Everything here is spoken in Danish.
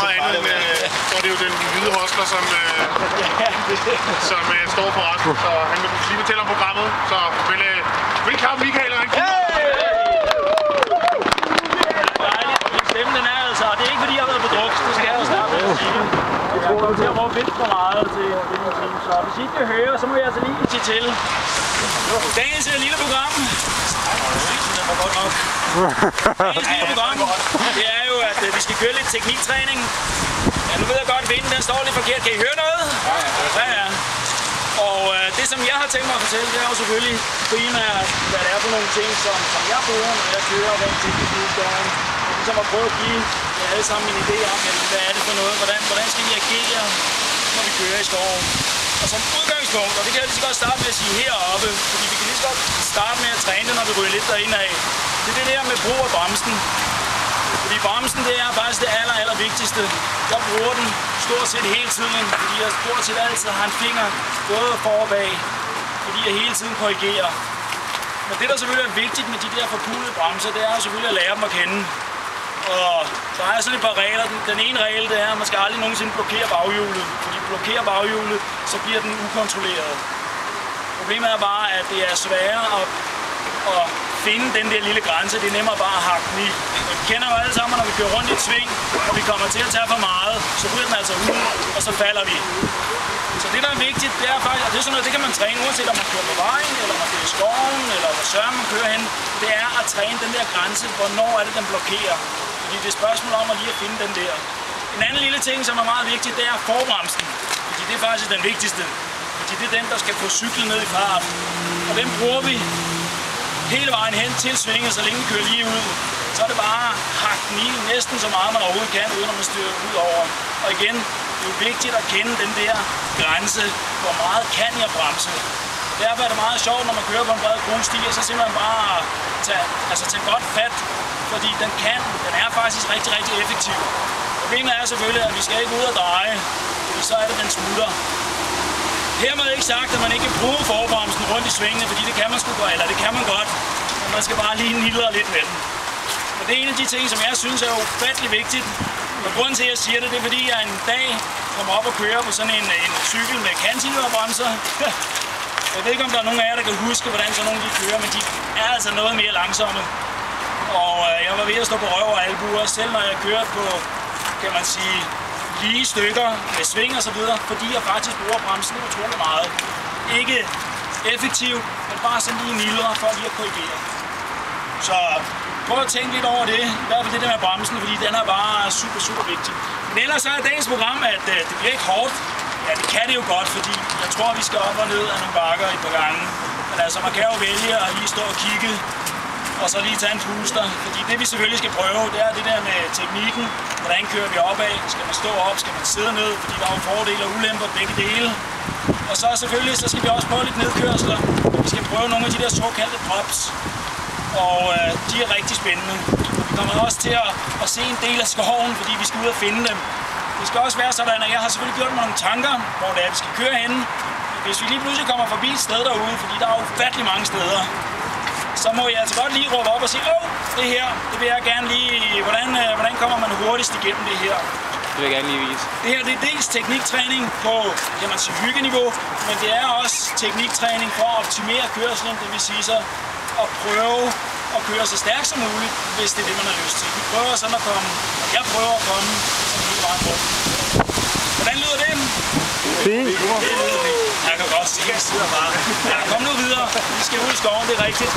meget andet så er det jo den hvide hostler, som står for resten. Så han vil lige fortælle om programmet. Så velkommen Michael og en Stemmen den er altså, og det er ikke fordi jeg har været på drugs, det skal jeg jo starte med at sige. Jeg kommer til at råbe lidt for meget til denne time, så hvis I ikke kan høre, så må jeg altså lige sige til. Dagens lille program. Dagens lille program, det er jo, at vi skal køre lidt tekniktræning. Ja, nu ved jeg godt, at vinden den står lidt forkert. Kan I høre noget? Ja, ja. Og det som jeg har tænkt mig at fortælle, det er jo selvfølgelig primært, hvad det er for nogle ting, som jeg bruger, når jeg kører rent teknisk udgården. Som at prøve at give alle sammen en idé om, hvad er det for noget, hvordan skal vi agere, når vi kører i skoven. Og som udgangspunkt, og det kan jeg lige så godt starte med at sige heroppe, fordi vi kan lige så godt starte med at træne det, når vi ryger lidt derinde af. Det er det der med brug af bremsen. Fordi bremsen, det er faktisk det aller vigtigste. Jeg bruger den stort set hele tiden, fordi jeg stort set altid har en finger både for og bag, fordi jeg hele tiden korrigerer. Men det, der selvfølgelig er vigtigt med de der forpulede bremser, det er selvfølgelig at lære dem at kende. Og der er sådan et par regler. Den ene regel, det er, at man skal aldrig nogensinde blokere baghjulet. Fordi blokerer baghjulet, så bliver den ukontrolleret. Problemet er bare, at det er sværere at finde den der lille grænse. Det er nemmere bare at hakke den i. Vi kender jo alle sammen, når vi kører rundt i et sving, og vi kommer til at tage for meget, så ryger den altså ud, og så falder vi. Så det, der er vigtigt, det er faktisk, og det er sådan noget, det kan man træne, uanset om man kører på vejen, eller man kører i skoven, eller hvor søren man kører hen. Det er at træne den der grænse, hvornår er det, den blokerer. Fordi det er et spørgsmål om at lige at finde den der. En anden lille ting, som er meget vigtigt, det er forbremsen. Fordi det er faktisk den vigtigste. Fordi det er den, der skal få cyklen ned i fart. Og den bruger vi hele vejen hen til svinget, så længe vi kører lige ud. Så er det bare at hakke den i næsten så meget, man overhovedet kan, uden at man styrer ud over. Og igen, det er jo vigtigt at kende den der grænse, hvor meget kan jeg bremse. Derfor er det meget sjovt, når man kører på en bred grussti, og så simpelthen bare tage godt fat, fordi den er faktisk rigtig effektiv. Problemet er selvfølgelig, at vi skal ikke ud og dreje, fordi så er det, den smutter. Hermed ikke sagt, at man ikke kan bruge forbremsen rundt i svingene, fordi det kan man sgu godt, eller det kan man godt, men man skal bare lige nildre lidt med den. Og det er en af de ting, som jeg synes er ufattelig vigtigt. Og grunden til, at jeg siger det, det er fordi, jeg en dag kommer op og kører på sådan en cykel med cantileverbremser. Jeg ved ikke, om der er nogen af jer, der kan huske, hvordan sådan nogle de kører, men de er altså noget mere langsomme. Og jeg var ved at stå på røv og albuer, selv når jeg kører på, kan man sige, lige stykker med sving og så videre, fordi jeg faktisk bruger bremsen utrolig meget. Ikke effektivt, men bare sådan lige nildre for lige at korrigere. Så prøv at tænke lidt over det, i hvert fald det der med bremsen, fordi den er bare super vigtig. Men ellers så er dagens program, at det bliver ikke hårdt. Ja, det kan det jo godt, fordi jeg tror, vi skal op og ned af nogle bakker et par gange. Men altså, man kan jo vælge at lige stå og kigge, og så lige tage en puster. Fordi det vi selvfølgelig skal prøve, det er det der med teknikken. Hvordan kører vi opad? Skal man stå op? Skal man sidde ned? Fordi der er jo fordele og ulemper begge dele. Og så selvfølgelig, så skal vi også prøve lidt nedkørsler. Vi skal prøve nogle af de der såkaldte drops. Og de er rigtig spændende. Vi kommer også til at se en del af skoven, fordi vi skal ud og finde dem. Det skal også være sådan, at jeg har selvfølgelig gjort mig nogle tanker, hvor det er, vi skal køre henne. Hvis vi lige pludselig kommer forbi et sted derude, fordi der er ufattelig mange steder, så må jeg altså godt lige råbe op og sige, det her, det vil jeg gerne lige, hvordan kommer man hurtigst igennem det her? Det vil jeg gerne lige vise. Det her, det er dels tekniktræning på, kan man sige, hyggeniveau, men det er også tekniktræning for at optimere kørslen, det vil sige så at prøve at køre så stærkt som muligt, hvis det er det, man har lyst til. Vi prøver sådan at komme, og jeg prøver at komme sådan hele vejen rundt. Hvordan lyder det? Fint. Jeg kan godt se, at jeg sidder bare. Ja, kom nu videre. Vi skal ud i skoven, det er rigtigt.